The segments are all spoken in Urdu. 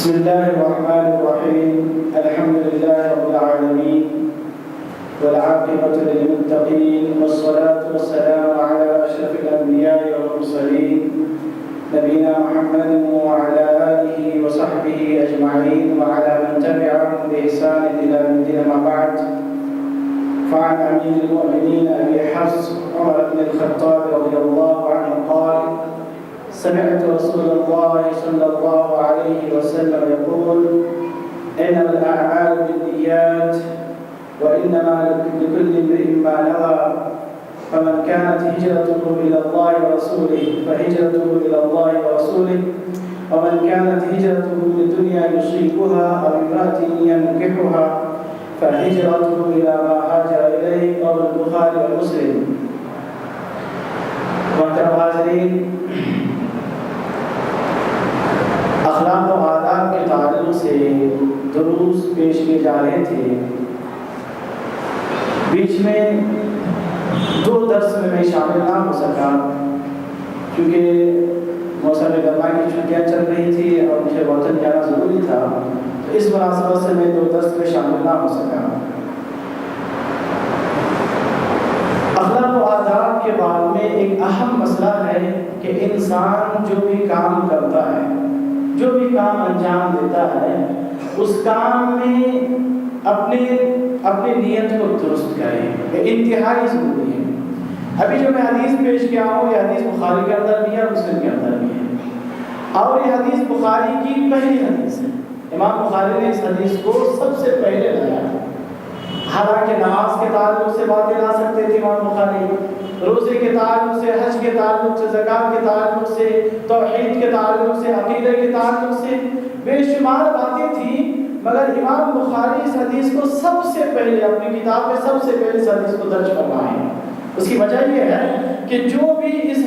بسم الله الرحمن الرحيم. الحمد لله رب العالمين والعاقبة للمتقين والصلاة والسلام على أشرف الأنبياء والمرسلين نبينا محمد وعلى آله وصحبه أجمعين وعلى من تبعهم بإحسان إلى يوم الدين. أما بعد، فعن أمير المؤمنين أبي حفص عمر بن الخطاب رضي الله عنه قال: سمعت رسول الله صلى الله عليه وسلم يقول: إنما الأعمال بالنيات وإنما لكل امرئ ما نوى، فمن كانت هجرته إلى الله ورسوله فهجرته إلى الله ورسوله، ومن كانت هجرته لدنيا يصيبها أو امرأة ينكحها فهجرته إلى ما هاجر إليه. رواه البخاري ومسلم. محترم حاضرین، اخلاق و آداب کے تعلق سے دروس پیش کیے جا رہے تھے. بیچ میں 2 درس میں شامل نہ ہو سکا کیونکہ موسم گرما کی چھٹیاں چل رہی تھی اور مجھے وطن جانا ضروری تھا، تو اس مناسبت سے میں 2 درس میں شامل نہ ہو سکا. اخلاق و آداب کے بعد میں ایک اہم مسئلہ ہے کہ انسان جو بھی کام کرتا ہے، جو بھی کام انجام دیتا ہے، اس کام میں اپنی نیت کو درست کرے. یہ انتہائی ضروری ہے. ابھی جو میں حدیث پیش کیا ہوں، یہ حدیث بخاری کے اندر بھی ہے اور مسلم کے اندر بھی ہے، اور یہ حدیث بخاری کی پہلی حدیث ہے. امام بخاری نے اس حدیث کو سب سے پہلے لایا ہے. حالانکہ نماز کے تعلق سے باتیں لا سکتے تھے امام بخاری، روزے کے تعلق سے، حج کے تعلق سے، زکات کے تعلق سے، توحید کے تعلق سے، عقیدہ کے تعلق سے بے شمار باتیں تھیں، مگر امام بخاری اس حدیث کو سب سے پہلے اپنی کتاب میں سب سے پہلے اس حدیث کو درج فرمائے ہیں. اس کی وجہ یہ ہے کہ جو بھی اس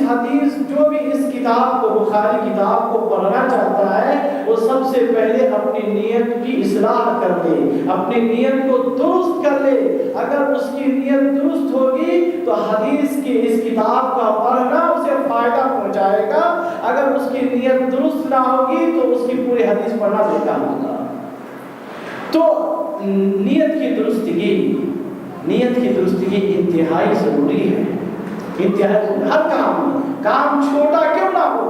کتاب کو، بخاری کتاب کو پڑھنا چاہتا ہے، وہ سب سے پہلے اپنی نیت کی اصلاح کر لے، اپنی نیت کو درست کر لے. اگر اس کی نیت درست ہوگی تو حدیث کی اس کتاب کا پڑھنا اسے فائدہ پہنچائے گا. اگر اس کی نیت درست نہ ہوگی تو اس کی پوری حدیث پڑھنا بیکار ہوگا. تو نیت کی درستگی انتہائی ضروری ہے. انتہائی ہر کام چھوٹا کیوں نہ ہو،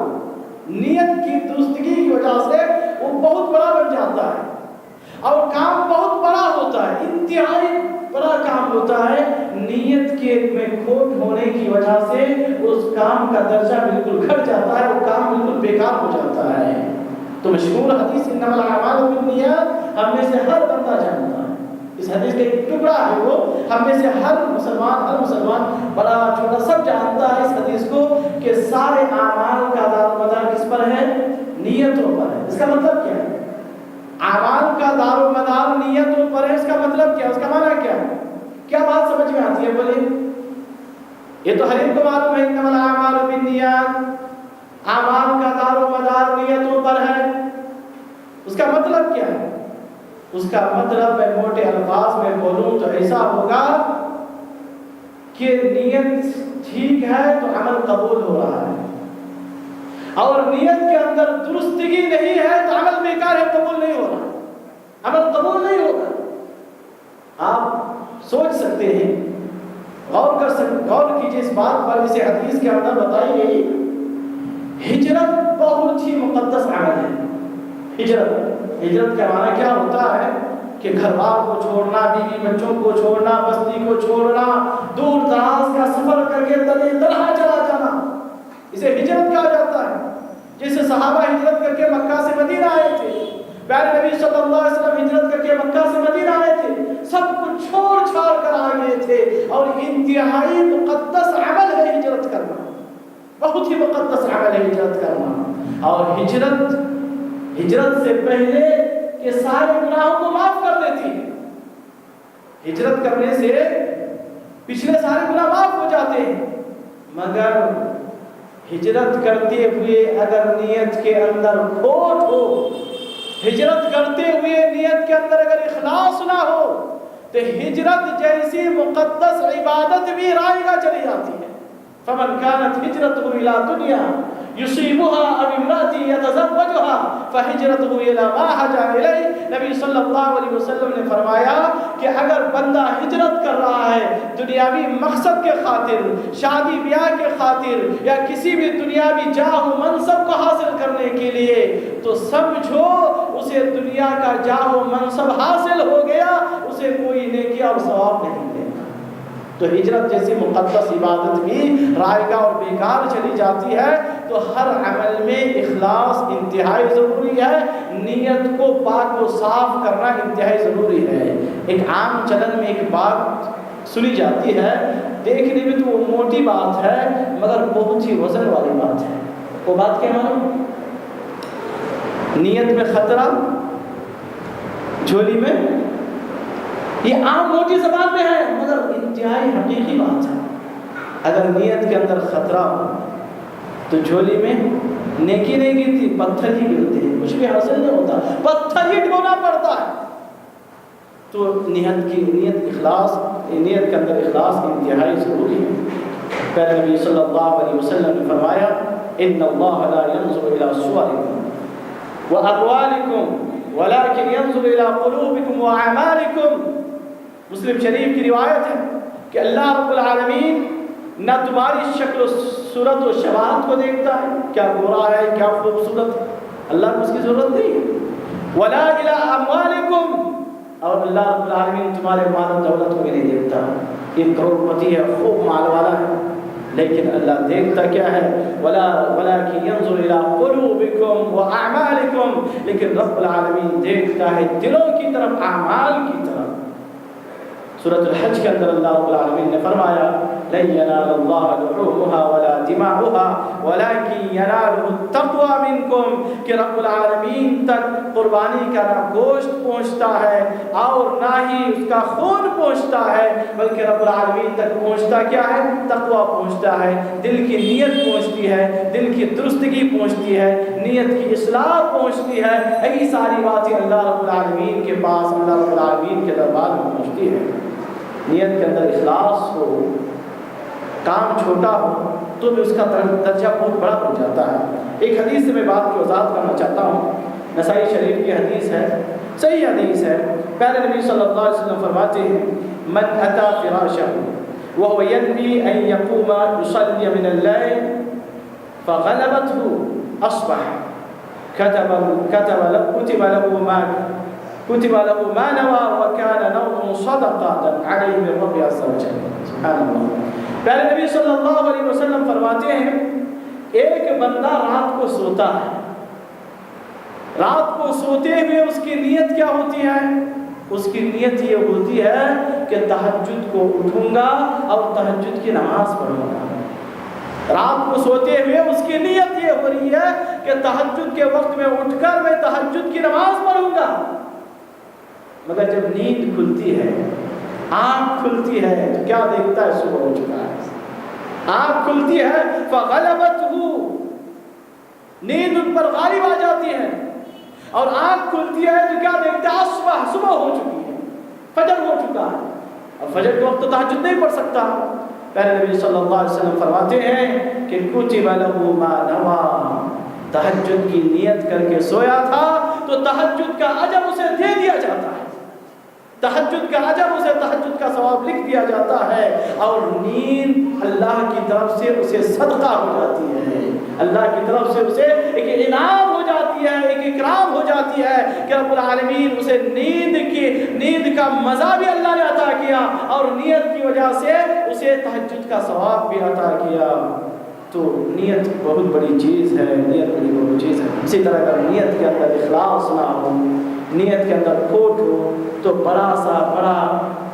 نیت کی درستگی کی وجہ سے وہ بہت بڑا بن جاتا ہے، اور کام بہت بڑا ہوتا ہے، انتہائی بڑا کام ہوتا ہے. نیت کے میں کھوٹ ہونے کی وجہ سے اس کام کا درجہ بالکل گھٹ جاتا ہے، وہ کام بالکل بیکار ہو جاتا ہے. تو مشہور حدیث انما الاعمال بالنیات ہم میں سے ہر بندہ جانتا ہے. اس حدیث کا ایک ٹکڑا ہے، وہ ہم میں سے ہر مسلمان بڑا چھوٹا سب جانتا ہے اس حدیث کو کہ سارے اعمال کا دار و مدار کس پر ہے؟ نیتوں پر ہے. اس کا مطلب کیا ہے؟ اعمال کا دار و مدار نیتوں پر ہے. اس کا مطلب کیا ہے؟ اس کا معنی کیا ہے؟ کیا بات سمجھ میں آتی ہے؟ بولے. یہ تو ہر ایک کو معلوم ہے انما الاعمال بالنیات، اعمال کا دار و مدار نیتوں پر ہے. اس کا مطلب کیا ہے؟ اس کا مطلب میں موٹے الفاظ میں بولوں تو ایسا ہوگا کہ نیت ٹھیک ہے تو عمل قبول ہو رہا ہے، اور نیت کے اندر درستگی نہیں ہے تو عمل بیکار ہے، قبول نہیں ہو رہا، عمل قبول نہیں ہوگا. آپ سوچ سکتے ہیں، غور کیجیے اس بات پر. اسے حدیث کے اندر بتائی گئی ہجرت بہت ہی مقدس عمل ہے. ہجرت کا معنی کیا ہوتا ہے کہ گھر بار کو چھوڑنا، بیوی بچوں کو چھوڑنا، بستی کو چھوڑنا، دور دراز کا سفر کر کے تنہا چلا جانا، اسے ہجرت کہا جاتا ہے. جیسے صحابہ ہجرت کر کے مکہ سے مدینہ آئے تھے، پیارے نبی صلی اللہ علیہ وسلم ہجرت کر کے مکہ سے مدینہ آئے تھے، سب کچھ چھوڑ چھاڑ کر آ گئے تھے. اور انتہائی مقدس عمل ہے ہجرت کرنا، بہت ہی مقدس عمل ہے ہجرت کرنا. اور ہجرت سے پہلے کہ سارے گناہوں کو معاف کر دیتی ہے. ہجرت کرنے سے پچھلے سارے گناہ معاف ہو جاتے ہیں، مگر ہجرت کرتے ہوئے اگر نیت کے اندر کھوٹ ہو، ہجرت کرتے ہوئے نیت کے اندر اگر اخلاص نہ ہو، تو ہجرت جیسی مقدس عبادت بھی رائگاں چلی جاتی ہے. فمن كانت هجرته إلى دنيا يصيبها أو امرأة يتزوجها فہجرتہ الی ما ہاجر الیہ، نبی صلی اللہ علیہ وسلم نے فرمایا کہ اگر بندہ ہجرت کر رہا ہے دنیاوی مقصد کے خاطر، شادی بیاہ کے خاطر، یا کسی بھی دنیاوی جاہ و منصب کو حاصل کرنے کے لیے، تو سمجھو اسے دنیا کا جاہ و منصب حاصل ہو گیا، اسے کوئی نیکی اور ثواب نہیں ملے گا۔ تو ہجرت جیسی مقدس عبادت بھی رائگاں اور بیکار چلی جاتی ہے۔ تو ہر عمل میں اخلاص انتہائی ضروری ہے، نیت کو پاک و صاف کرنا انتہائی ضروری ہے۔ ایک عام چلن میں ایک بات سنی جاتی ہے، دیکھنے میں تو وہ موٹی بات ہے مگر بہت ہی وزن والی بات ہے۔ وہ بات کیا معلوم؟ نیت میں خطرہ، جھولی میں، یہ عام موٹی زبان میں ہے مگر انتہائی حقیقی بات ہے۔ اگر نیت کے اندر خطرہ ہو تو جھولی میں نیکی نہیں گرتی، پتھر ہی گرتے ہیں، کچھ بھی حاصل نہیں ہوتا، پتھر ہی ڈھونا پڑتا ہے۔ تو نیت اخلاص، نیت کے اندر اخلاص انتہائی ضروری ہے۔ پہلے نبی صلی اللہ علیہ وسلم نے فرمایا ان اللہ لا ينظر الى صورکم واقوالکم ولكن ينظر الى قلوبکم واعمالکم۔ مسلم شریف کی روایت ہے کہ اللہ رب العالمین نہ تمہاری شکل و صورت و شباہت کو دیکھتا ہے، کیا گورا ہے، کیا خوبصورت، اللہ کو اس کی ضرورت نہیں ہے، ولا الى اموالکم، اور اللہ رب العالمین تمہارے مال و دولت کو بھی نہیں دیکھتا۔ یہ کروڑپتی ہے، خوب مال والا ہے، لیکن اللہ دیکھتا کیا ہے؟ ولكن ينظر الى قلوبكم واعمالكم، لیکن رب العالمین دیکھتا ہے دلوں کی طرف، اعمال کی طرف۔ سورۃ الحج کے اندر اللہ رب العالمین نے فرمایا لن ينال الله لحومها ولا دماؤها ولكن يناله التقوى منكم، کہ رب العالمین تک قربانی کا نہ گوشت پہنچتا ہے اور نہ ہی اس کا خون پہنچتا ہے، بلکہ رب العالمین تک پہنچتا کیا ہے؟ تقوی پہنچتا ہے، دل کی نیت پہنچتی ہے، دل کی درستگی پہنچتی ہے، نیت کی اصلاح پہنچتی ہے۔ یہی ساری باتیں اللہ رب العالمین کے پاس، اللہ رب العالمین کے دربار میں پہنچتی ہے۔ نیت کے اندر اخلاص ہو، کام چھوٹا ہو تو بھی اس کا درجہ بہت بڑا ہو جاتا ہے۔ ایک حدیث سے میں بات کی وضاحت کرنا چاہتا ہوں، نسائی شریف کی حدیث ہے، صحیح حدیث ہے۔ پہلے نبی صلی اللہ علیہ وسلم فرماتے ہیں من اتی فراشہ وهو ينوي ان يقوم يصلي من الليل فغلبته اصبح كتب له ما نوى وكان نومه صدقة عليه من رب عز وجل۔ سبحان اللہ۔ پہلے نبی صلی اللہ علیہ وسلم فرماتے ہیں ایک بندہ رات کو سوتا ہے، رات کو سوتے ہوئے اس کی نیت کیا ہوتی ہے؟ اس کی نیت یہ ہوتی ہے کہ تہجد کو اٹھوں گا اور تہجد کی نماز پڑھوں گا۔ رات کو سوتے ہوئے اس کی نیت یہ ہو رہی ہے کہ تہجد کے وقت میں اٹھ کر میں تہجد کی نماز پڑھوں گا۔ مگر جب نیند کھلتی ہے، آنکھ کھلتی ہے تو کیا دیکھتا ہے؟ صبح ہو چکا ہے۔ آنکھ کھلتی ہے فغلبتہ، نیند ان پر غالب آ جاتی ہے، اور آنکھ کھلتی ہے تو کیا دیکھتا ہے؟ صبح ہو چکی ہے، فجر ہو چکا ہے۔ اور فجر کے وقت تو تہجد نہیں پڑھ سکتا۔ پہلے نبی صلی اللہ علیہ وسلم فرماتے ہیں کہ کتب له ما نوى، تہجد کی نیت کر کے سویا تھا تو تہجد کا اجر اسے دے دیا جاتا ہے، تہجد کا اجر اسے تہجد کا ثواب لکھ دیا جاتا ہے، اور نیند اللہ کی طرف سے اسے صدقہ ہو جاتی ہے، اللہ کی طرف سے اسے ایک انعام ہو جاتی ہے، ایک اکرام ہو جاتی ہے کہ رب العالمین اسے نیند کا مزہ بھی اللہ نے عطا کیا، اور نیت کی وجہ سے اسے تہجد کا ثواب بھی عطا کیا۔ تو نیت بہت بڑی چیز ہے، نیت بڑی چیز ہے۔ اسی طرح اگر نیت کے اندر اخلاص نہ ہو، نیت کے اندر کھوٹ ہو تو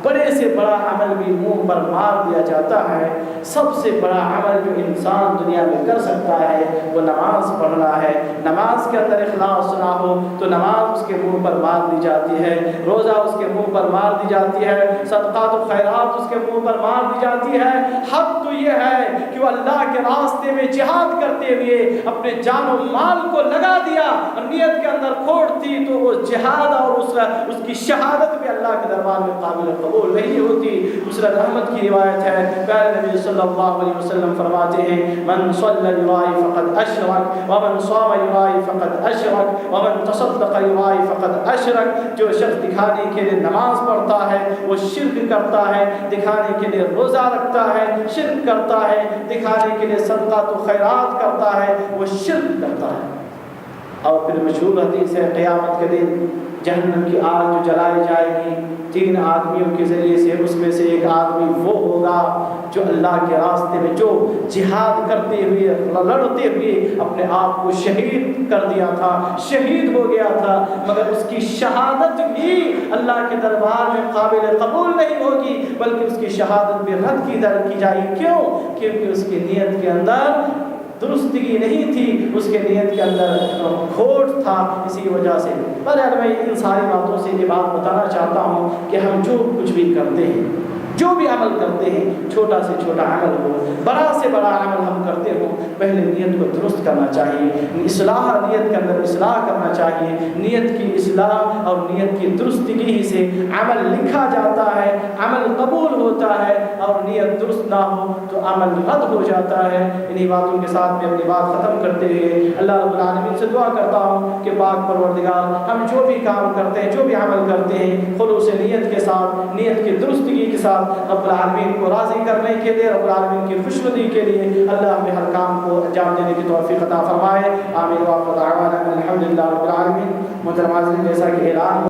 بڑے سے بڑا عمل بھی منہ پر مار دیا جاتا ہے۔ سب سے بڑا عمل جو انسان دنیا میں کر سکتا ہے وہ نماز پڑھنا ہے۔ نماز کے اندر اخلاص نہ ہو تو نماز اس کے منہ پر مار دی جاتی ہے، روزہ اس کے منہ پر مار دی جاتی ہے، صدقات و خیرات اس کے منہ پر مار دی جاتی ہے۔ حق تو یہ ہے کہ وہ اللہ کے راستے میں جہاد کرتے ہوئے اپنے جان و مال کو لگا دیا، اور نیت کے اندر کھوٹ تھی تو وہ جہاد اور اس کی شہادت بھی اللہ کے دربار میں قابل قبول نہیں ہوتی۔ مسند احمد کی روایت ہے، پہلے نبی صلی اللہ علیہ وسلم فرماتے ہیں من صلی یرائی فقد اشرک ومن صام یرائی فقد فقد اشرک ومن تصدق یرائی فقد اشرک، جو شخص دکھانے کے لیے نماز پڑھتا ہے وہ شرک کرتا ہے، دکھانے کے لیے روزہ رکھتا ہے شرک کرتا ہے، دکھانے کے لیے صدقات و خیرات کرتا ہے وہ شرک کرتا ہے۔ اور پھر مشہور حدیث ہے قیامت کے دن جہنم کی آگ جو جلائی جائے گی 3 آدمیوں کے ذریعے سے، اس میں سے ایک آدمی وہ ہوگا جو اللہ کے راستے میں جو جہاد کرتے ہوئے لڑتے ہوئے اپنے آپ کو شہید کر دیا تھا، شہید ہو گیا تھا، مگر اس کی شہادت بھی اللہ کے دربار میں قابل قبول نہیں ہوگی، بلکہ اس کی شہادت بھی رد کی جائے گی۔ کیوں؟ کیونکہ اس کی نیت کے اندر درستگی نہیں تھی، اس کے نیت کے اندر کھوٹ تھا، اسی وجہ سے۔ پر میں ان ساری باتوں سے یہ بات بتانا چاہتا ہوں کہ ہم جو کچھ بھی کرتے ہیں، جو بھی عمل کرتے ہیں، چھوٹا سے چھوٹا عمل ہو، بڑا سے بڑا عمل ہم کرتے ہوں، پہلے نیت کو درست کرنا چاہیے، اصلاح نیت کے اندر اصلاح کرنا چاہیے۔ نیت کی اصلاح اور نیت کی درستگی ہی سے عمل لکھا جاتا ہے، عمل قبول ہوتا ہے، اور نیت درست نہ ہو تو عمل رد ہو جاتا ہے۔ انہی باتوں کے ساتھ میں اپنی بات ختم کرتے ہوئے اللہ رب العالمین سے دعا کرتا ہوں کہ پاک پروردگار ہم جو بھی کام کرتے ہیں، جو بھی عمل کرتے ہیں، خلوص نیت کے ساتھ، نیت کی درستگی کے ساتھ رب العالمین کو راضی کرنے کے لیے، رب العالمین کی خوشنودی کے لیے اللہ ہمیں ہر کام کو انجام دینے کی توفیق عطا فرمائے۔ آمین۔ وآخر دعوانا الحمدللہ رب العالمین۔ محترم حاضرین، جیسا کہ اعلان